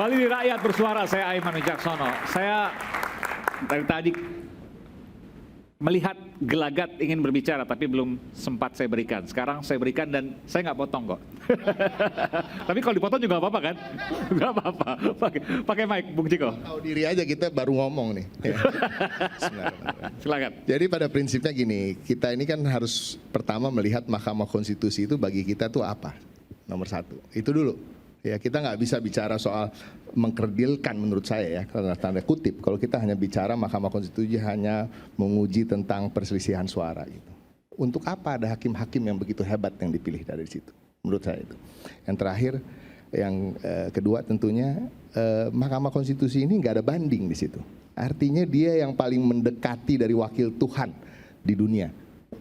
Kembali di Rakyat Bersuara, saya Aiman Wicaksono. Saya dari tadi melihat gelagat ingin berbicara, tapi belum sempat saya berikan. Sekarang saya berikan dan saya nggak potong kok. Tapi kalau dipotong juga nggak apa-apa kan? Nggak apa-apa. Pakai mic, Bung Ciko. Tahu diri aja kita baru ngomong nih. Silakan. Jadi pada prinsipnya gini, kita ini kan harus pertama melihat Mahkamah Konstitusi itu bagi kita tuh apa? Nomor satu, itu dulu. Ya, kita nggak bisa bicara soal mengkerdilkan menurut saya ya, karena tanda kutip. Kalau kita hanya bicara Mahkamah Konstitusi hanya menguji tentang perselisihan suara gitu. Untuk apa ada hakim-hakim yang begitu hebat yang dipilih dari situ? Menurut saya itu. Yang terakhir, yang kedua tentunya Mahkamah Konstitusi ini nggak ada banding di situ. Artinya dia yang paling mendekati dari wakil Tuhan di dunia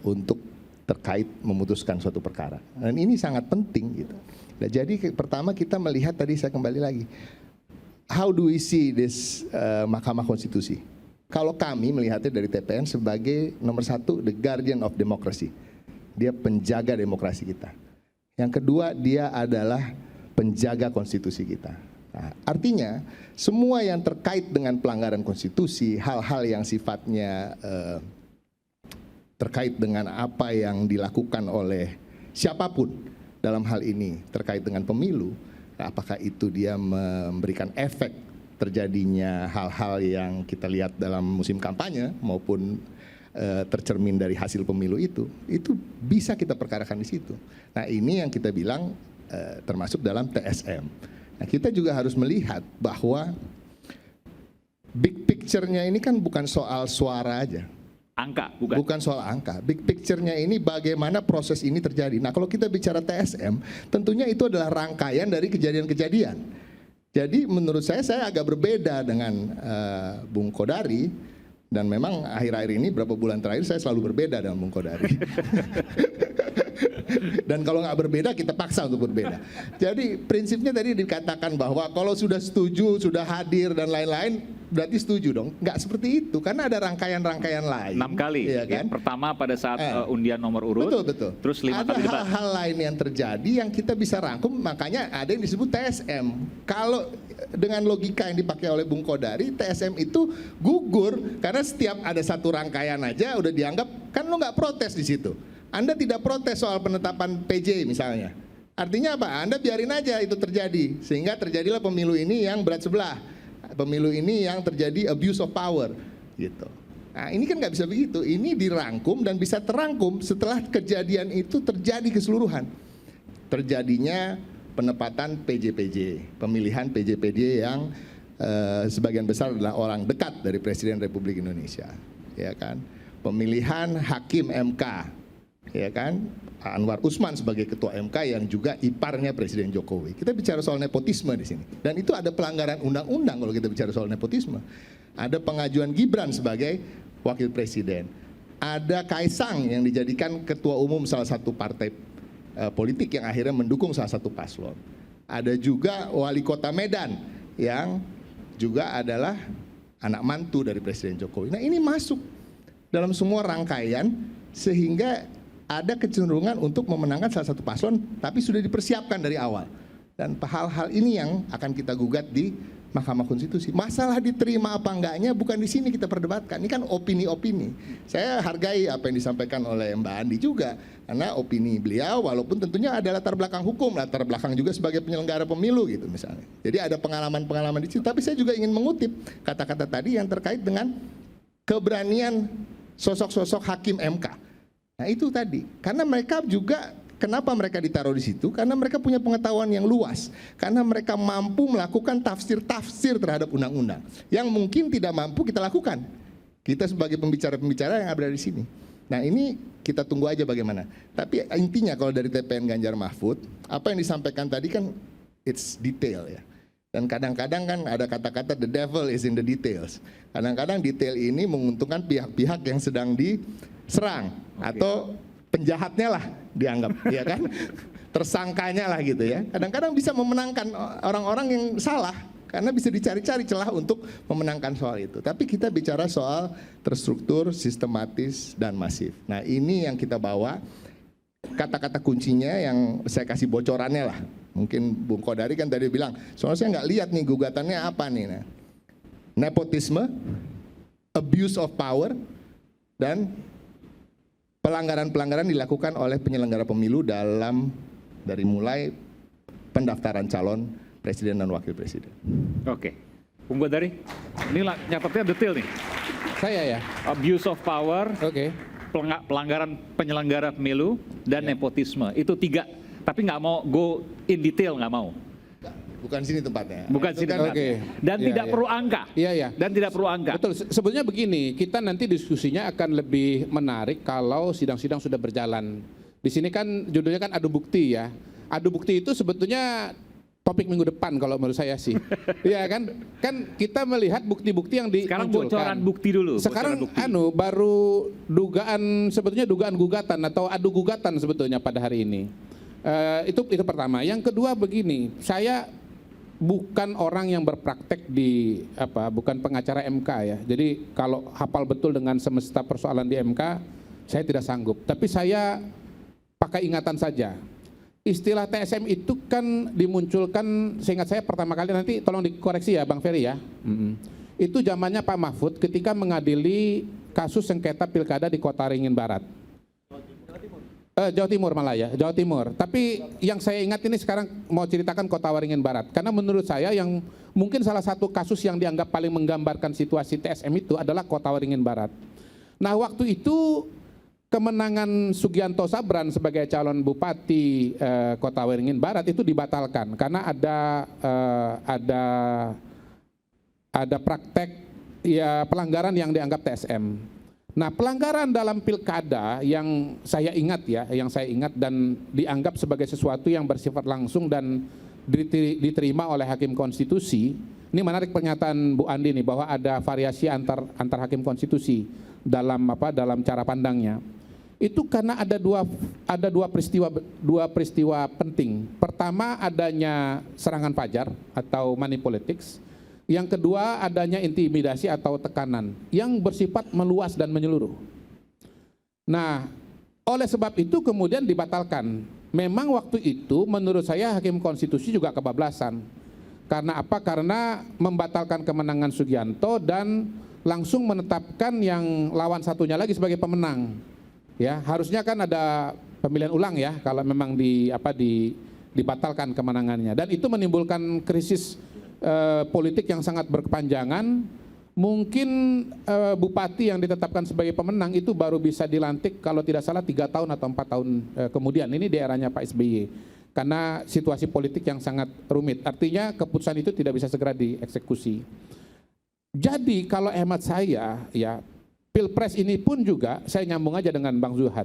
untuk terkait memutuskan suatu perkara. Dan ini sangat penting gitu. Nah, jadi pertama kita melihat tadi saya kembali lagi, how do we see this Mahkamah Konstitusi? Kalau kami melihatnya dari TPN sebagai nomor satu, the guardian of democracy. Dia penjaga demokrasi kita. Yang kedua, dia adalah penjaga konstitusi kita. Nah, artinya semua yang terkait dengan pelanggaran konstitusi, hal-hal yang sifatnya terkait dengan apa yang dilakukan oleh siapapun dalam hal ini terkait dengan pemilu, apakah itu dia memberikan efek terjadinya hal-hal yang kita lihat dalam musim kampanye maupun tercermin dari hasil pemilu itu bisa kita perkarakan di situ. Nah, ini yang kita bilang termasuk dalam TSM. Nah, kita juga harus melihat bahwa big picture-nya ini kan bukan soal suara aja. Angka, bukan soal angka. Big picture-nya ini bagaimana proses ini terjadi. Nah, kalau kita bicara TSM, tentunya itu adalah rangkaian dari kejadian-kejadian. Jadi menurut saya agak berbeda dengan Bung Kodari, dan memang akhir-akhir ini beberapa bulan terakhir saya selalu berbeda dengan Bung Kodari. Dan kalau nggak berbeda kita paksa untuk berbeda. Jadi prinsipnya tadi dikatakan bahwa kalau sudah setuju, sudah hadir dan lain-lain, berarti setuju dong. Nggak seperti itu, karena ada rangkaian-rangkaian lain. 6 kali, ya kan? Pertama pada saat undian nomor urut. Betul. Terus 5 kali debat. Ada hal-hal lain yang terjadi yang kita bisa rangkum, makanya ada yang disebut TSM. Kalau dengan logika yang dipakai oleh Bung Kodari, TSM itu gugur karena setiap ada satu rangkaian aja udah dianggap, kan lo nggak protes di situ. Anda tidak protes soal penetapan PJ misalnya. Artinya apa? Anda biarin aja itu terjadi. Sehingga terjadilah pemilu ini yang berat sebelah. Pemilu ini yang terjadi abuse of power. Gitu. Nah, ini kan nggak bisa begitu. Ini dirangkum dan bisa terangkum setelah kejadian itu terjadi keseluruhan. Terjadinya penempatan PJ-PJ. Pemilihan PJ-PJ yang sebagian besar adalah orang dekat dari Presiden Republik Indonesia. Ya kan? Pemilihan hakim MK. Ya kan, Anwar Usman sebagai ketua MK yang juga iparnya Presiden Jokowi. Kita bicara soal nepotisme di sini, dan itu ada pelanggaran undang-undang kalau kita bicara soal nepotisme. Ada pengajuan Gibran sebagai wakil presiden, ada Kaisang yang dijadikan ketua umum salah satu partai politik yang akhirnya mendukung salah satu paslon. Ada juga wali kota Medan yang juga adalah anak mantu dari Presiden Jokowi. Nah, ini masuk dalam semua rangkaian sehingga ada kecenderungan untuk memenangkan salah satu paslon, tapi sudah dipersiapkan dari awal. Dan hal-hal ini yang akan kita gugat di Mahkamah Konstitusi. Masalah diterima apa enggaknya bukan di sini kita perdebatkan. Ini kan opini-opini. Saya hargai apa yang disampaikan oleh Mbak Andi juga, karena opini beliau walaupun tentunya ada latar belakang hukum, latar belakang juga sebagai penyelenggara pemilu gitu misalnya. Jadi ada pengalaman-pengalaman di situ. Tapi saya juga ingin mengutip kata-kata tadi yang terkait dengan keberanian sosok-sosok hakim MK. Nah, itu tadi, karena mereka juga, kenapa mereka ditaruh di situ? Karena mereka punya pengetahuan yang luas, karena mereka mampu melakukan tafsir-tafsir terhadap undang-undang yang mungkin tidak mampu kita lakukan. Kita sebagai pembicara-pembicara yang ada di sini. Nah, ini kita tunggu aja bagaimana. Tapi intinya kalau dari TPN Ganjar Mahfud, apa yang disampaikan tadi kan it's detail ya. Dan kadang-kadang kan ada kata-kata the devil is in the details. Kadang-kadang detail ini menguntungkan pihak-pihak yang sedang diserang atau penjahatnya lah dianggap, ya kan? Tersangkanya lah gitu ya. Kadang-kadang bisa memenangkan orang-orang yang salah karena bisa dicari-cari celah untuk memenangkan soal itu. Tapi kita bicara soal terstruktur, sistematis dan masif. Nah, ini yang kita bawa kata-kata kuncinya yang saya kasih bocorannya lah. Mungkin Bung Kodari kan tadi bilang, soalnya saya nggak lihat nih gugatannya apa nih. Nah, nepotisme, abuse of power, dan pelanggaran-pelanggaran dilakukan oleh penyelenggara pemilu dari mulai pendaftaran calon presiden dan wakil presiden. Oke. Bung Kodari, ini nyatetnya detail nih. Saya ya. Abuse of power, Oke. pelanggaran penyelenggara pemilu, dan nepotisme. Itu 3. Tapi nggak mau go in detail, nggak mau. Bukan sini tempatnya. Bukan Itu sini kan- tempatnya. Oke. Dan Iya, tidak iya. perlu angka. Iya, iya. Dan tidak perlu angka. Betul. Sebetulnya begini, kita nanti diskusinya akan lebih menarik kalau sidang-sidang sudah berjalan. Di sini kan judulnya kan adu bukti ya. Adu bukti itu sebetulnya topik minggu depan kalau menurut saya sih. Iya kan? Kan kita melihat bukti-bukti yang Sekarang dimunculkan. bocoran bukti dulu. Sekarang bocoran bukti. baru sebetulnya dugaan gugatan atau adu gugatan sebetulnya pada hari ini. Itu pertama. Yang kedua begini, saya bukan orang yang berpraktek bukan pengacara MK ya. Jadi kalau hafal betul dengan semesta persoalan di MK, saya tidak sanggup. Tapi saya pakai ingatan saja. Istilah TSM itu kan dimunculkan, seingat saya pertama kali, nanti tolong dikoreksi ya Bang Ferry ya. Itu zamannya Pak Mahfud ketika mengadili kasus sengketa pilkada di Kota Waringin Barat. Jawa Timur malah ya, Jawa Timur. Tapi yang saya ingat ini sekarang mau ceritakan Kota Waringin Barat. Karena menurut saya yang mungkin salah satu kasus yang dianggap paling menggambarkan situasi TSM itu adalah Kota Waringin Barat. Nah waktu itu kemenangan Sugianto Sabran sebagai calon bupati Kota Waringin Barat itu dibatalkan karena ada praktek ya pelanggaran yang dianggap TSM. Nah, pelanggaran dalam pilkada yang saya ingat dan dianggap sebagai sesuatu yang bersifat langsung dan diterima oleh hakim konstitusi. Ini menarik pernyataan Bu Andi nih bahwa ada variasi antar hakim konstitusi dalam cara pandangnya. Itu karena ada dua peristiwa penting. Pertama adanya serangan fajar atau money politics. Yang kedua adanya intimidasi atau tekanan yang bersifat meluas dan menyeluruh. Nah, oleh sebab itu kemudian dibatalkan. Memang waktu itu menurut saya hakim konstitusi juga kebablasan. Karena apa? Karena membatalkan kemenangan Sugianto dan langsung menetapkan yang lawan satunya lagi sebagai pemenang. Ya, harusnya kan ada pemilihan ulang ya kalau memang dibatalkan kemenangannya. Dan itu menimbulkan krisis politik yang sangat berkepanjangan. Mungkin bupati yang ditetapkan sebagai pemenang itu baru bisa dilantik kalau tidak salah 3 tahun atau 4 tahun kemudian. Ini di eranya Pak SBY karena situasi politik yang sangat rumit. Artinya keputusan itu tidak bisa segera dieksekusi. Jadi kalau hemat saya ya, Pilpres ini pun juga saya nyambung aja dengan Bang Zuhad.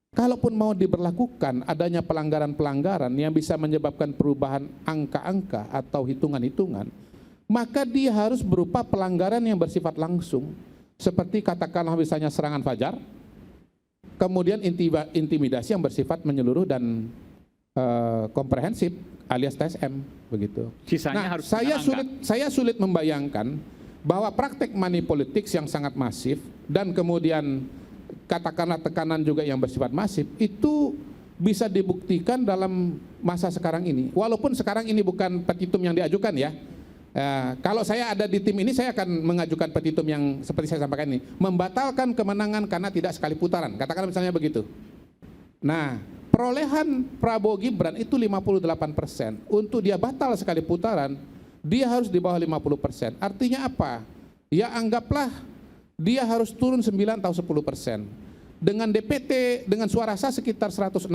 Kalaupun mau diberlakukan adanya pelanggaran-pelanggaran yang bisa menyebabkan perubahan angka-angka atau hitungan-hitungan, maka dia harus berupa pelanggaran yang bersifat langsung. Seperti katakanlah misalnya serangan fajar, kemudian intimidasi yang bersifat menyeluruh dan komprehensif alias TSM begitu. Sisanya Nah, harus saya sulit membayangkan bahwa praktek money politics yang sangat masif dan kemudian katakanlah tekanan juga yang bersifat masif itu bisa dibuktikan dalam masa sekarang ini. Walaupun sekarang ini bukan petitum yang diajukan ya. Kalau saya ada di tim ini saya akan mengajukan petitum yang seperti saya sampaikan ini, membatalkan kemenangan karena tidak sekali putaran. Katakanlah misalnya begitu. Nah, perolehan Prabowo Gibran itu 58%. Untuk dia batal sekali putaran, dia harus di bawah 50%. Artinya apa? Ya anggaplah dia harus turun 9 atau 10%. Dengan DPT, dengan suara sah sekitar 161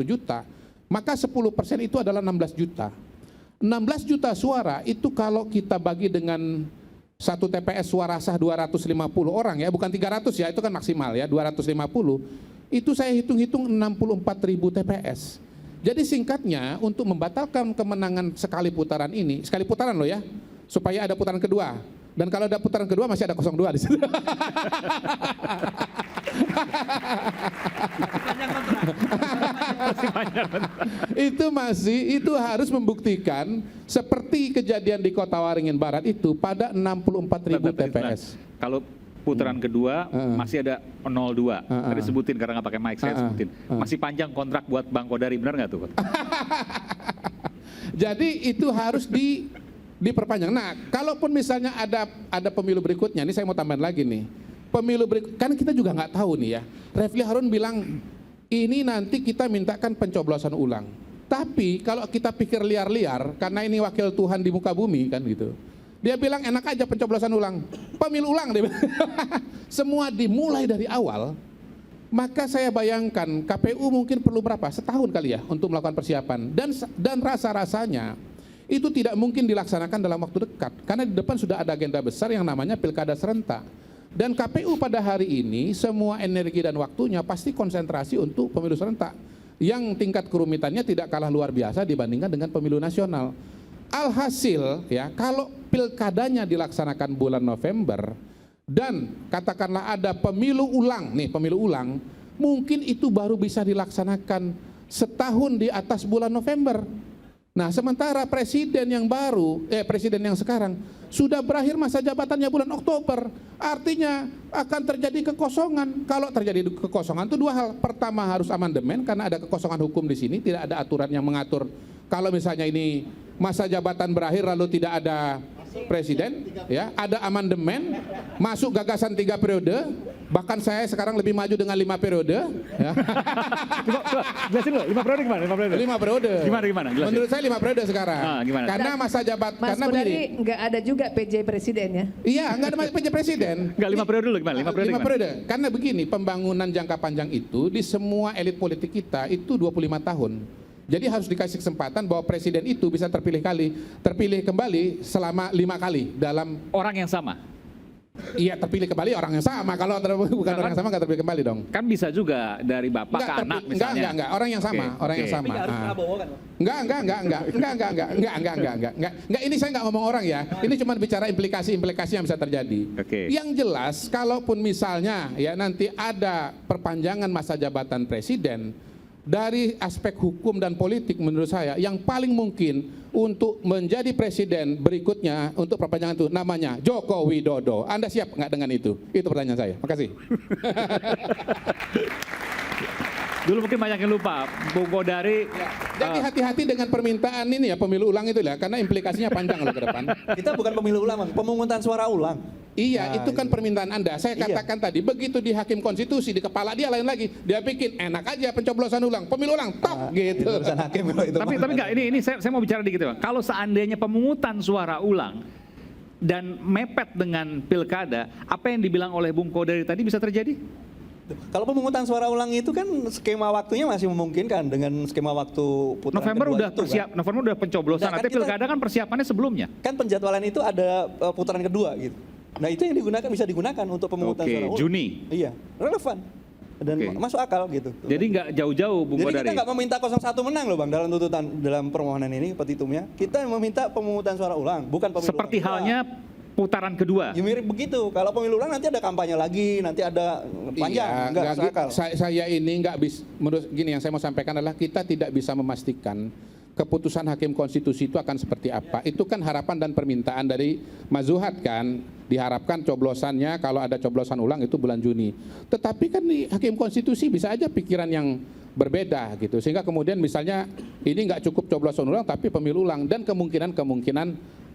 juta, maka 10% itu adalah 16 juta. 16 juta suara itu kalau kita bagi dengan satu TPS suara sah 250 orang ya, bukan 300 ya, itu kan maksimal ya, 250. Itu saya hitung-hitung 64.000 TPS. Jadi singkatnya untuk membatalkan kemenangan sekali putaran ini, sekali putaran loh ya, supaya ada putaran kedua. Dan kalau ada putaran kedua masih ada 02 di situ. Itu harus membuktikan seperti kejadian di Kota Waringin Barat itu pada 64.000 TPS. Kalau putaran kedua masih ada 02. Tadi sebutin karena nggak pakai mic, saya sebutin. Masih panjang kontrak buat Bang Kodari, benar nggak tuh? Jadi itu harus diperpanjang. Nah, kalaupun misalnya ada pemilu berikutnya, ini saya mau tambahin lagi nih. Pemilu berikut, kan kita juga nggak tahu nih ya. Refli Harun bilang ini nanti kita mintakan pencoblosan ulang. Tapi kalau kita pikir liar-liar, karena ini wakil Tuhan di muka bumi kan gitu. Dia bilang enak aja pencoblosan ulang, pemilu ulang dia bilang. Semua dimulai dari awal. Maka saya bayangkan KPU mungkin perlu berapa? Setahun kali ya untuk melakukan persiapan. Dan rasa-rasanya itu tidak mungkin dilaksanakan dalam waktu dekat. Karena di depan sudah ada agenda besar yang namanya pilkada serentak. Dan KPU pada hari ini semua energi dan waktunya pasti konsentrasi untuk pemilu serentak. Yang tingkat kerumitannya tidak kalah luar biasa dibandingkan dengan pemilu nasional. Alhasil ya, kalau pilkadanya dilaksanakan bulan November, dan katakanlah ada pemilu ulang, mungkin itu baru bisa dilaksanakan setahun di atas bulan November. Nah, sementara presiden yang sekarang sudah berakhir masa jabatannya bulan Oktober. Artinya akan terjadi kekosongan. Kalau terjadi kekosongan itu dua hal. Pertama harus amandemen karena ada kekosongan hukum di sini, tidak ada aturan yang mengatur kalau misalnya ini masa jabatan berakhir lalu tidak ada presiden, ya, ada amandemen, masuk gagasan 3 periode, bahkan saya sekarang lebih maju dengan 5 periode. Ya. Jelasin loh, 5 periode gimana? 5 periode. 5 periode. Gimana? Jelasin. Menurut saya 5 periode sekarang. Gimana? Karena masa jabat, Mas karena Kodari begini. nggak ada juga PJ presiden ya? Iya, nggak ada PJ presiden. Enggak 5 periode dulu gimana? 5 periode. 5 gimana? periode. Karena begini, pembangunan jangka panjang itu di semua elit politik kita itu 25 tahun. Jadi harus dikasih kesempatan bahwa presiden itu bisa terpilih kembali selama 5 kali dalam Orang yang sama. Iya, terpilih kembali orang yang sama. Kalau bukan orang yang sama nggak terpilih kembali dong. Kan bisa juga dari bapak ke anak misalnya. Enggak, orang yang sama, Oke, orang yang oke. sama. Tapi harus Prabowo kan? Enggak, ini saya nggak ngomong orang ya. Ini cuma bicara implikasi-implikasi yang bisa terjadi. Oke. Yang jelas, kalaupun misalnya ya nanti ada perpanjangan masa jabatan presiden, dari aspek hukum dan politik menurut saya yang paling mungkin untuk menjadi presiden berikutnya untuk perpanjangan itu namanya Joko Widodo. Anda siap nggak dengan itu? Itu pertanyaan saya. Makasih. Dulu mungkin banyak yang lupa, Bung Kodari. Jadi hati-hati dengan permintaan ini ya pemilu ulang itu ya, karena implikasinya panjang loh ke depan. Kita bukan pemilu ulang, Bang. Pemungutan suara ulang. Iya, itu kan permintaan Anda. Saya katakan tadi, begitu di Hakim Konstitusi, di kepala dia lain lagi. Dia bikin enak aja pencoblosan ulang, pemilu ulang, top gitu. Urusan hakim kalau itu. Tapi enggak, ini saya mau bicara dikit Bang. Kalau seandainya pemungutan suara ulang dan mepet dengan pilkada, apa yang dibilang oleh Bung Kodari tadi bisa terjadi? Kalau pemungutan suara ulang itu kan skema waktunya masih memungkinkan dengan skema waktu putaran November kedua udah itu, November udah pencoblosan, Nah, kan nanti kita- pilkada kan persiapannya sebelumnya. Kan penjadwalan itu ada putaran kedua gitu. Nah itu yang bisa digunakan untuk pemungutan Oke, suara ulang. Juni. Iya, relevan dan Oke. masuk akal gitu. Jadi nggak jauh-jauh Bung Jadi Kodari. kita nggak meminta 01 menang loh Bang dalam tuntutan dalam permohonan ini petitumnya. Kita meminta pemungutan suara ulang, bukan pemilu Seperti ulang. halnya putaran kedua. Ya mirip begitu. Kalau pemilu ulang nanti ada kampanye lagi, nanti ada panjang, enggak masuk akal. Saya ini nggak bisa, menurut gini yang saya mau sampaikan adalah kita tidak bisa memastikan keputusan Hakim Konstitusi itu akan seperti apa. Itu kan harapan dan permintaan dari Mas Zuhad kan, diharapkan coblosannya kalau ada coblosan ulang itu bulan Juni. Tetapi kan di Hakim Konstitusi bisa aja pikiran yang berbeda gitu, sehingga kemudian misalnya ini nggak cukup coblosan ulang tapi pemilu ulang dan kemungkinan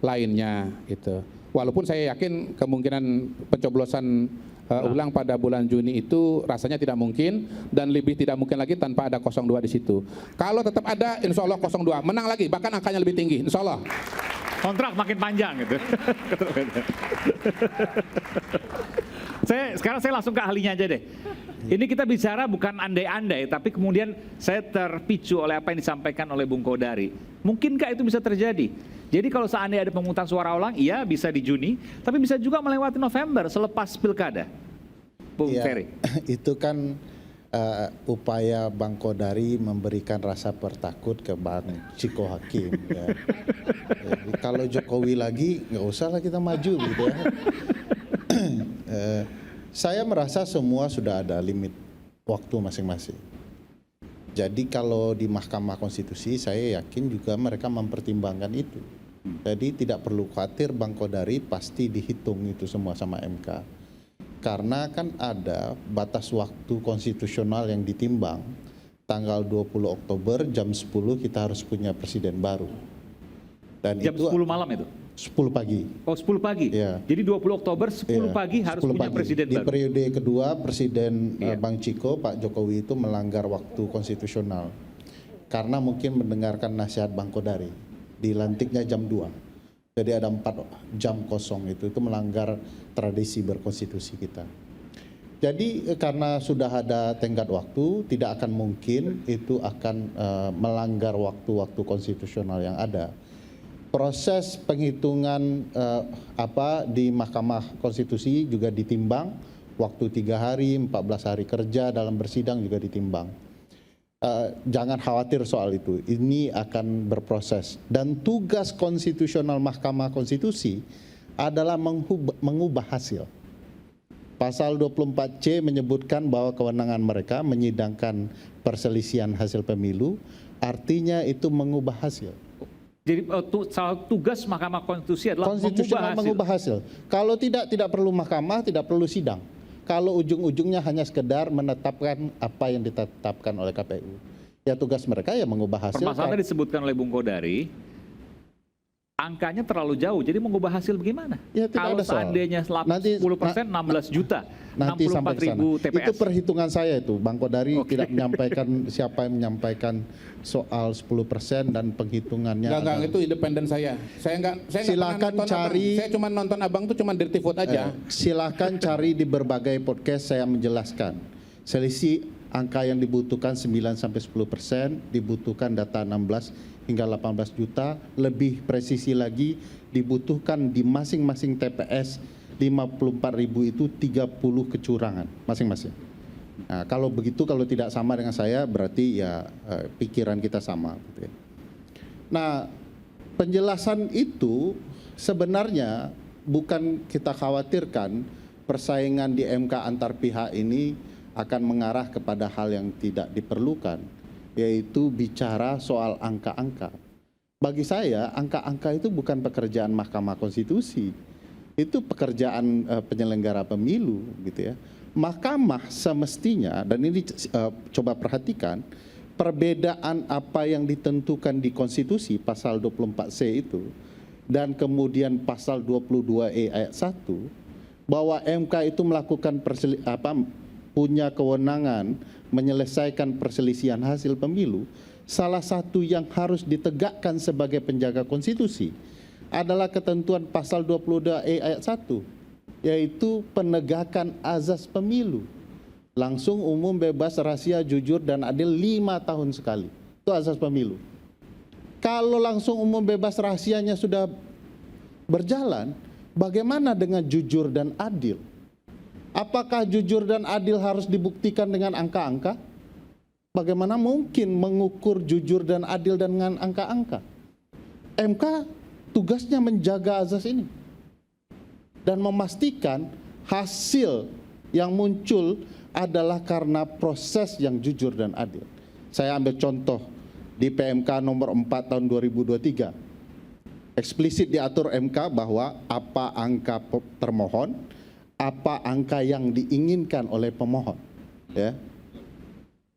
lainnya gitu. Walaupun saya yakin kemungkinan pencoblosan ulang pada bulan Juni itu rasanya tidak mungkin dan lebih tidak mungkin lagi tanpa ada 02 di situ. Kalau tetap ada, insya Allah 02 menang lagi, bahkan angkanya lebih tinggi, insya Allah. Kontrak makin panjang gitu. Sekarang saya langsung ke ahlinya aja deh. Ini kita bicara bukan andai-andai, tapi kemudian saya terpicu oleh apa yang disampaikan oleh Bung Kodari. Mungkinkah itu bisa terjadi? Jadi kalau seandainya ada pemungutan suara ulang, iya bisa di Juni, tapi bisa juga melewati November selepas pilkada. Bung Iya, Ferry. itu kan upaya Bang Kodari memberikan rasa pertakut ke Bang Ciko Hakim. Ya. Jadi, kalau Jokowi lagi nggak usah lah kita maju gitu ya. Saya merasa semua sudah ada limit waktu masing-masing. Jadi kalau di Mahkamah Konstitusi saya yakin juga mereka mempertimbangkan itu. Jadi tidak perlu khawatir Bang Kodari pasti dihitung itu semua sama MK. Karena kan ada batas waktu konstitusional yang ditimbang. Tanggal 20 Oktober jam 10 kita harus punya presiden baru. Dan Jam itu 10 malam itu? 10 pagi. Oh 10 pagi? Iya. Jadi 20 Oktober 10 Iya, pagi harus 10 punya pagi. presiden Di baru? periode kedua Presiden Iya. Bang Ciko, Pak Jokowi itu melanggar waktu konstitusional. Karena mungkin mendengarkan nasihat Bang Kodari. Dilantiknya jam 2. Jadi ada 4 jam kosong itu melanggar tradisi berkonstitusi kita. Jadi karena sudah ada tenggat waktu, tidak akan mungkin itu akan melanggar waktu-waktu konstitusional yang ada. Proses penghitungan di Mahkamah Konstitusi juga ditimbang, waktu 3 hari, 14 hari kerja dalam bersidang juga ditimbang. Jangan khawatir soal itu, ini akan berproses. Dan tugas konstitusional Mahkamah Konstitusi adalah mengubah hasil. Pasal 24C menyebutkan bahwa kewenangan mereka menyidangkan perselisihan hasil pemilu, artinya itu mengubah hasil. Jadi tugas Mahkamah Konstitusi adalah Konstitusional mengubah hasil. Kalau tidak perlu mahkamah, tidak perlu sidang. Kalau ujung-ujungnya hanya sekedar menetapkan apa yang ditetapkan oleh KPU. Ya tugas mereka ya mengubah hasil. Permasalahannya disebutkan oleh Bung Kodari, angkanya terlalu jauh, jadi mengubah hasil bagaimana? Ya, tidak Kalau ada soal. seandainya 10%, 16 juta, Nanti sampai ke sana. 64.000 TPS. Itu perhitungan saya itu, Bang Kodari tidak menyampaikan siapa yang menyampaikan soal 10% dan penghitungannya. Enggak, itu independen saya. Saya enggak Silakan pernah nonton cari. Abang. Saya cuma nonton Abang tuh cuma Dirty Food aja. Silakan cari di berbagai podcast saya menjelaskan. Selisih angka yang dibutuhkan 9 sampai 10%, dibutuhkan data 16 hingga 18 juta, lebih presisi lagi dibutuhkan di masing-masing TPS 54.000 itu 30 kecurangan masing-masing. Nah, kalau begitu, kalau tidak sama dengan saya berarti ya pikiran kita sama. Gitu ya. Nah, penjelasan itu sebenarnya bukan kita khawatirkan persaingan di MK antar pihak ini akan mengarah kepada hal yang tidak diperlukan, yaitu bicara soal angka-angka. Bagi saya, angka-angka itu bukan pekerjaan Mahkamah Konstitusi, itu pekerjaan penyelenggara pemilu, gitu ya. Mahkamah semestinya, dan ini coba perhatikan, perbedaan apa yang ditentukan di konstitusi pasal 24C itu dan kemudian pasal 22E ayat 1 bahwa MK itu melakukan punya kewenangan menyelesaikan perselisihan hasil pemilu, salah satu yang harus ditegakkan sebagai penjaga konstitusi adalah ketentuan pasal 22E ayat 1, yaitu penegakan azas pemilu. Langsung, umum, bebas, rahasia, jujur, dan adil 5 tahun sekali. Itu azas pemilu. Kalau langsung, umum, bebas, rahasianya sudah berjalan, bagaimana dengan jujur dan adil? Apakah jujur dan adil harus dibuktikan dengan angka-angka? Bagaimana mungkin mengukur jujur dan adil dengan angka-angka? MK tugasnya menjaga azas ini dan memastikan hasil yang muncul adalah karena proses yang jujur dan adil. Saya ambil contoh di PMK nomor 4 tahun 2023. Eksplisit diatur MK bahwa apa angka termohon, apa angka yang diinginkan oleh pemohon. Ya.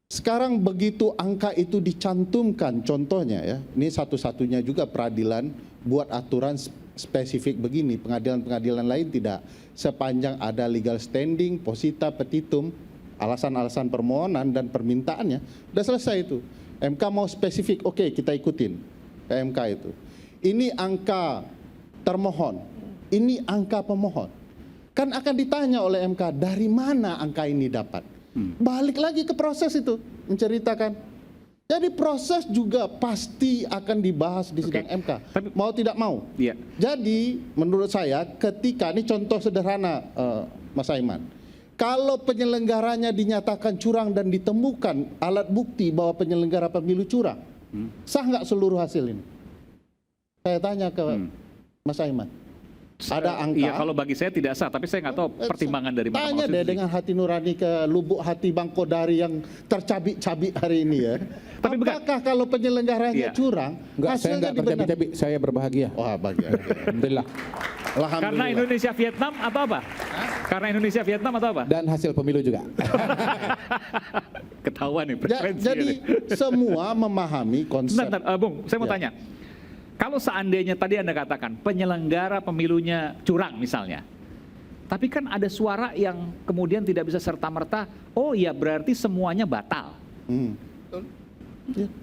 Sekarang begitu angka itu dicantumkan, contohnya ya, ini satu-satunya juga peradilan buat aturan spesifik begini, pengadilan-pengadilan lain tidak. Sepanjang ada legal standing, posita, petitum, alasan-alasan permohonan dan permintaannya, udah selesai itu. MK mau spesifik, oke, kita ikutin PMK itu. Ini angka termohon, ini angka pemohon. Kan akan ditanya oleh MK, dari mana angka ini dapat? Balik lagi ke proses itu, menceritakan. Jadi proses juga pasti akan dibahas di sidang MK, mau tidak mau. Iya. Jadi menurut saya ketika, ini contoh sederhana Mas Aiman, kalau penyelenggaranya dinyatakan curang dan ditemukan alat bukti bahwa penyelenggara pemilu curang, sah nggak seluruh hasil ini? Saya tanya ke Mas Aiman. Ada angka. Iya, kalau bagi saya tidak sah, tapi saya nggak tahu pertimbangan dari Mahkamah Tanya deh Konstitusi. dengan hati nurani ke lubuk hati Bang Kodari yang tercabik-cabik hari ini ya. Tapi apakah kalau penyelenggaranya Iya. curang, Enggak, saya hasilnya enggak tercabik-cabik, saya berbahagia. Wah, bahagia. Alhamdulillah. Karena Indonesia Vietnam apa-apa? Karena Indonesia Vietnam atau apa? Dan hasil pemilu juga. Ketahuan nih preferensi. Jadi semua memahami konsep. Bentar, Bung, saya mau Ya. tanya. Kalau seandainya tadi Anda katakan penyelenggara pemilunya curang misalnya, tapi kan ada suara yang kemudian tidak bisa serta-merta, oh iya berarti semuanya batal. Hmm.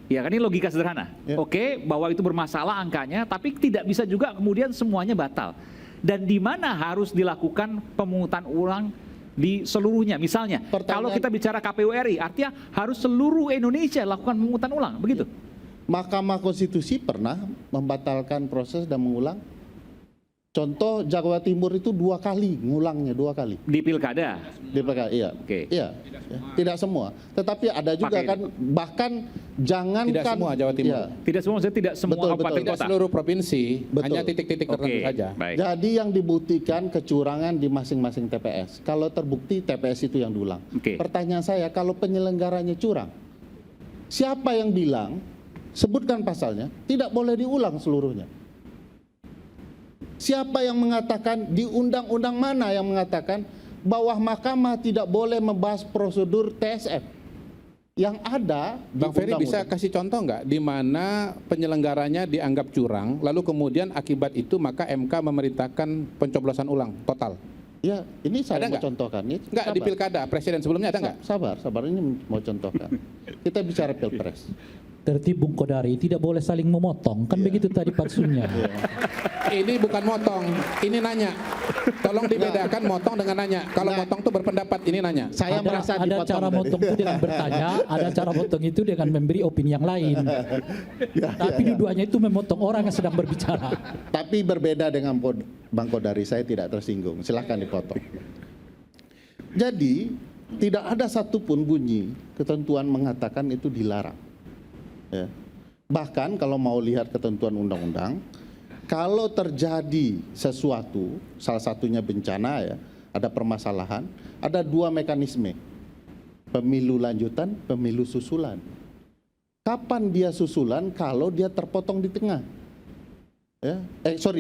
Ya kan ini logika sederhana. Ya. Oke, bahwa itu bermasalah angkanya, tapi tidak bisa juga kemudian semuanya batal. Dan di mana harus dilakukan pemungutan ulang di seluruhnya? Misalnya, kalau kita bicara KPU RI, artinya harus seluruh Indonesia lakukan pemungutan ulang, begitu? Mahkamah Konstitusi pernah membatalkan proses dan mengulang. Contoh Jawa Timur itu 2 kali, ngulangnya 2 kali. Di pilkada. Di PK, iya. Oke. Iya. Tidak semua. Tetapi ada juga Pakai kan, bahkan jangankan. Tidak semua Jawa Timur. Iya. Tidak semua, maksudnya tidak semua Betul, kabupaten betul. Tidak kota. seluruh provinsi, Betul. hanya titik-titik tertentu Oke, saja. baik. Jadi yang dibuktikan kecurangan di masing-masing TPS. Kalau terbukti TPS itu yang diulang. Oke. Pertanyaan saya, kalau penyelenggaranya curang, siapa yang bilang, sebutkan pasalnya, tidak boleh diulang seluruhnya? Siapa yang mengatakan, di undang-undang mana yang mengatakan bahwa mahkamah tidak boleh membahas prosedur TSF? Yang ada di Bang Ferry bisa undang-undang. kasih contoh nggak di mana penyelenggaranya dianggap curang, lalu kemudian akibat itu maka MK memerintahkan pencoblosan ulang total? Ya, ini saya Ada mau nggak? contohkan. Ini Nggak di sabar. pilkada presiden sebelumnya ada nggak? Sabar, ini mau contohkan. Kita bicara pilpres. Tertib Bung Kodari, tidak boleh saling memotong, kan begitu tadi patsunnya. Ini bukan motong, ini nanya. Tolong dibedakan motong dengan nanya. Kalau Nah. motong tuh berpendapat, ini nanya. Saya merasa Ada dipotong cara tadi. motong itu dengan bertanya, ada cara motong itu dengan memberi opini yang lain. Tapi dua-duanya itu memotong orang yang sedang berbicara. Tapi berbeda dengan Bang Kodari, saya tidak tersinggung. Silahkan dipotong. Jadi, tidak ada satupun bunyi ketentuan mengatakan itu dilarang. Ya. Bahkan kalau mau lihat ketentuan undang-undang, kalau terjadi sesuatu, salah satunya bencana ya, ada permasalahan, ada 2 mekanisme. Pemilu lanjutan, pemilu susulan. Kapan dia susulan? Kalau dia terpotong di tengah. Ya.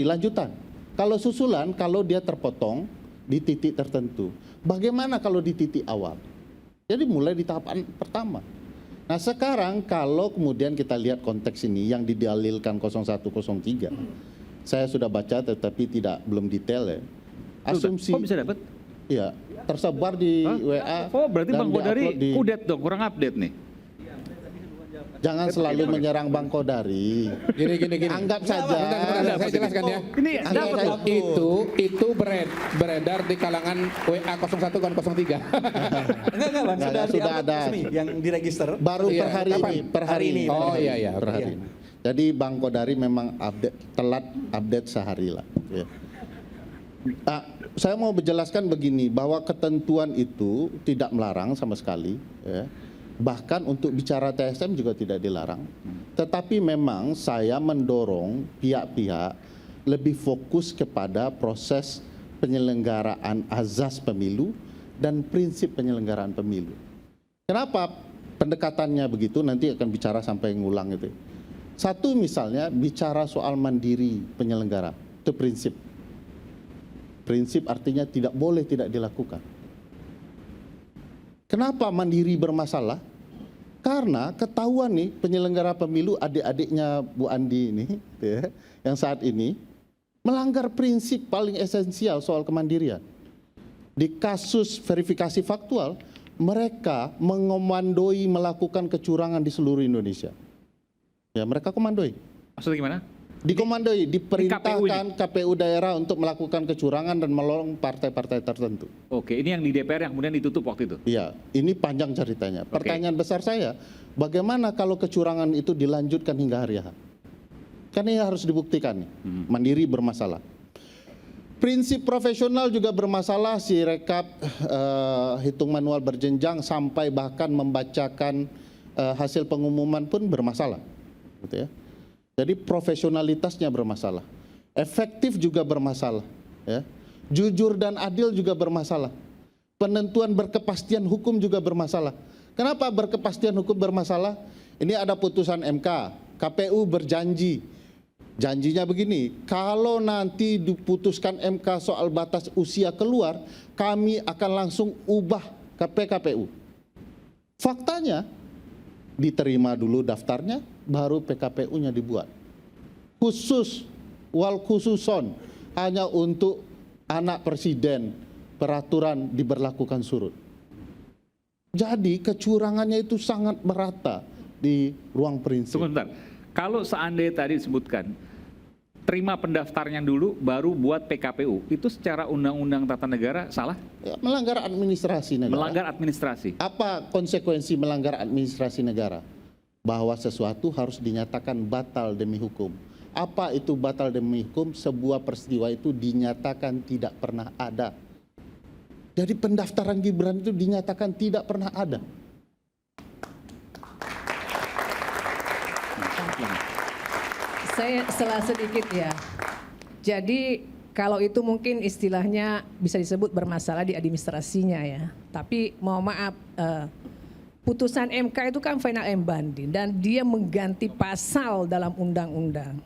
Lanjutan. Kalau susulan, kalau dia terpotong di titik tertentu. Bagaimana kalau di titik awal? Jadi mulai di tahapan pertama. Nah sekarang kalau kemudian kita lihat konteks ini yang didalilkan 0103, saya sudah baca tetapi belum detail ya. Asumsi, Kok bisa dapat? ya tersebar di WA. Oh berarti dan Bang Kodari di-upload di- kudet dong, kurang update nih. Jangan selalu menyerang Bang Kodari. Gini. Anggap Bentar, saja. saya jelaskan ya. Ini Anggap dapat saja. loh. Itu beredar di kalangan WA 01 dan 03. Enggak Bang, Enggak, sudah di-upload ada. resmi yang diregister. Baru Iya, per hari kapan? ini, per hari ini. Oh iya. Per hari ini. Jadi Bang Kodari memang telat update sehari lah. Ya. Nah, saya mau menjelaskan begini, bahwa ketentuan itu tidak melarang sama sekali. Ya. Bahkan untuk bicara TSM juga tidak dilarang. Tetapi memang saya mendorong pihak-pihak lebih fokus kepada proses penyelenggaraan azas pemilu dan prinsip penyelenggaraan pemilu. Kenapa pendekatannya begitu? Nanti akan bicara sampai ngulang itu. Satu misalnya bicara soal mandiri penyelenggara, itu prinsip. Prinsip artinya tidak boleh tidak dilakukan. Kenapa mandiri bermasalah? Karena ketahuan nih penyelenggara pemilu adik-adiknya Bu Andi ini, ya, yang saat ini melanggar prinsip paling esensial soal kemandirian. Di kasus verifikasi faktual, mereka mengomandoi melakukan kecurangan di seluruh Indonesia. Ya, mereka komandoi. Maksudnya gimana? Dikomandoi, KPU diperintahkan KPU daerah untuk melakukan kecurangan dan melolong partai-partai tertentu. Oke, ini yang di DPR yang kemudian ditutup waktu itu. Iya, ini panjang ceritanya. Pertanyaan besar saya, bagaimana kalau kecurangan itu dilanjutkan hingga hari H? Kan ini harus dibuktikan nih, mandiri bermasalah. Prinsip profesional juga bermasalah, si rekap hitung manual berjenjang sampai bahkan membacakan hasil pengumuman pun bermasalah. Gitu ya. Jadi profesionalitasnya bermasalah. Efektif juga bermasalah. Ya. Jujur dan adil juga bermasalah. Penentuan berkepastian hukum juga bermasalah. Kenapa berkepastian hukum bermasalah? Ini ada putusan MK. KPU berjanji Janjinya begini, kalau nanti diputuskan MK soal batas usia keluar, kami akan langsung ubah ke PKPU. Faktanya, diterima dulu daftarnya, baru PKPU-nya dibuat. Khusus, wal khususon, hanya untuk anak presiden, peraturan diberlakukan surut. Jadi kecurangannya itu sangat merata di ruang prinsip. Sebentar, kalau seandainya tadi disebutkan, terima pendaftarnya dulu, baru buat PKPU, itu secara undang-undang tata negara salah? Ya, melanggar administrasi negara. Melanggar administrasi. Apa konsekuensi melanggar administrasi negara? Bahwa sesuatu harus dinyatakan batal demi hukum. Apa itu batal demi hukum? Sebuah peristiwa itu dinyatakan tidak pernah ada. Jadi pendaftaran Gibran itu dinyatakan tidak pernah ada. Saya salah sedikit ya. Jadi kalau itu mungkin istilahnya bisa disebut bermasalah di administrasinya ya. Tapi mohon maaf, putusan MK itu kan final and binding dan dia mengganti pasal dalam undang-undang.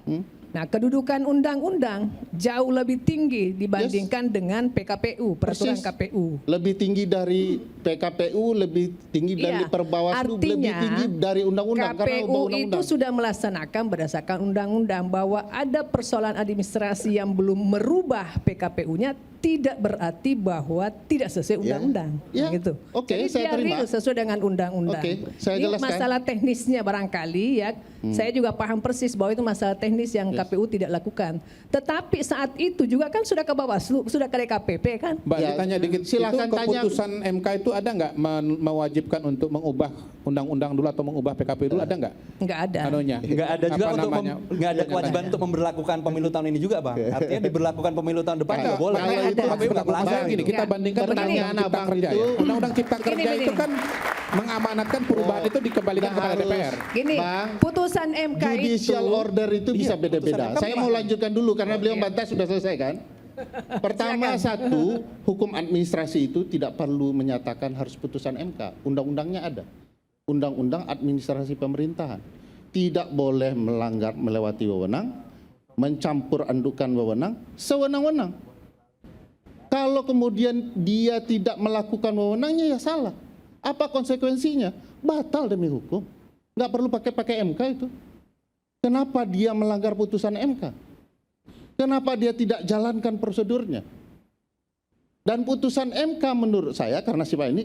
Nah, kedudukan undang-undang jauh lebih tinggi dibandingkan dengan PKPU, peraturan Persis. KPU. Lebih tinggi dari PKPU, lebih tinggi dari Iya, Perbawaslu, lebih artinya tinggi dari undang-undang. Karena KPU itu undang-undang. sudah melaksanakan berdasarkan undang-undang bahwa ada persoalan administrasi yang belum merubah PKPU-nya tidak berarti bahwa tidak sesuai undang-undang. Ya, Gitu. oke, Jadi saya dia terima. real sesuai dengan undang-undang. Oke, saya Ini jelaskan. masalah teknisnya barangkali ya. Saya juga paham persis bahwa itu masalah teknis yang KPU tidak lakukan. Tetapi saat itu juga kan sudah ke Bawaslu, sudah ke DKPP kan? Mbak, Ya, ditanya dikit, silakan itu tanya. keputusan MK itu ada nggak mewajibkan untuk mengubah undang-undang dulu atau mengubah PKP dulu, ada nggak? Enggak ada. Anunya? Nggak ada juga Apa untuk namanya? nggak ada kewajiban Kenyataannya. untuk memberlakukan pemilu tahun ini juga, Bang. Artinya diberlakukan pemilu tahun depan Kalau- nggak boleh. kalau Karena itu KPU nggak Maksud melanggar. saya gini, kita Enggak. bandingkan dengan Pertanyaan Undang-Undang Cipta Abang Kerja itu- ya. Undang-Undang Cipta Gini, Kerja gini. itu kan mengamanatkan perubahan itu dikembalikan nggak kepada harus. DPR. Gini, Bang, putusan MK Judicial itu order itu bisa Iya, beda-beda. putusan Saya MK mau lanjutkan dulu karena beliau bantah sudah selesai kan. Pertama, satu, hukum administrasi itu tidak perlu menyatakan harus putusan MK. Undang-undangnya ada. Undang-undang administrasi pemerintahan. Tidak boleh melanggar melewati wewenang, mencampur andukan wewenang, sewenang-wenang. Kalau kemudian dia tidak melakukan wewenangnya ya salah. Apa konsekuensinya? Batal demi hukum. Nggak perlu pakai MK itu. Kenapa dia melanggar putusan MK? Kenapa dia tidak jalankan prosedurnya? Dan putusan MK menurut saya, karena sifat ini,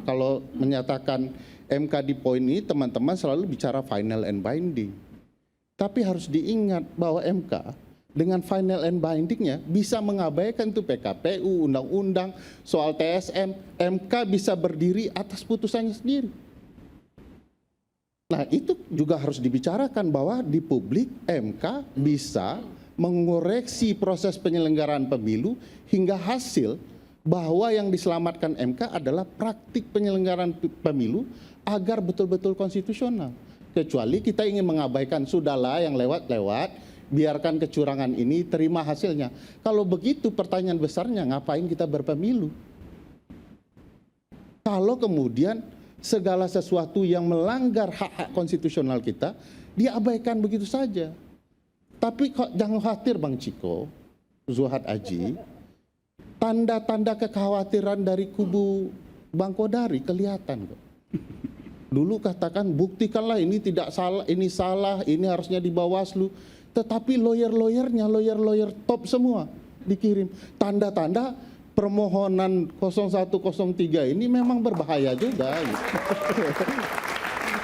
kalau menyatakan MK di poin ini, teman-teman selalu bicara final and binding. Tapi harus diingat bahwa MK dengan final and bindingnya bisa mengabaikan tuh PKPU, undang-undang, soal TSM. MK bisa berdiri atas putusannya sendiri. Nah, itu juga harus dibicarakan bahwa di publik MK bisa mengoreksi proses penyelenggaraan pemilu hingga hasil bahwa yang diselamatkan MK adalah praktik penyelenggaraan pemilu agar betul-betul konstitusional. Kecuali kita ingin mengabaikan, sudahlah yang lewat-lewat, biarkan kecurangan ini, terima hasilnya. Kalau begitu pertanyaan besarnya, ngapain kita berpemilu? Kalau kemudian segala sesuatu yang melanggar hak-hak konstitusional kita diabaikan begitu saja. Tapi kok jangan khawatir Bang Ciko, Zuhad Aji, tanda-tanda kekhawatiran dari kubu Bang Kodari kelihatan kok. Dulu katakan buktikanlah ini tidak salah, ini harusnya di Bawaslu. Tetapi lawyer-lawyernya, lawyer top semua dikirim. Tanda-tanda permohonan 0103 ini memang berbahaya juga.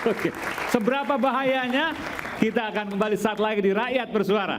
Oke, seberapa bahayanya? Kita akan kembali saat lagi di Rakyat Bersuara.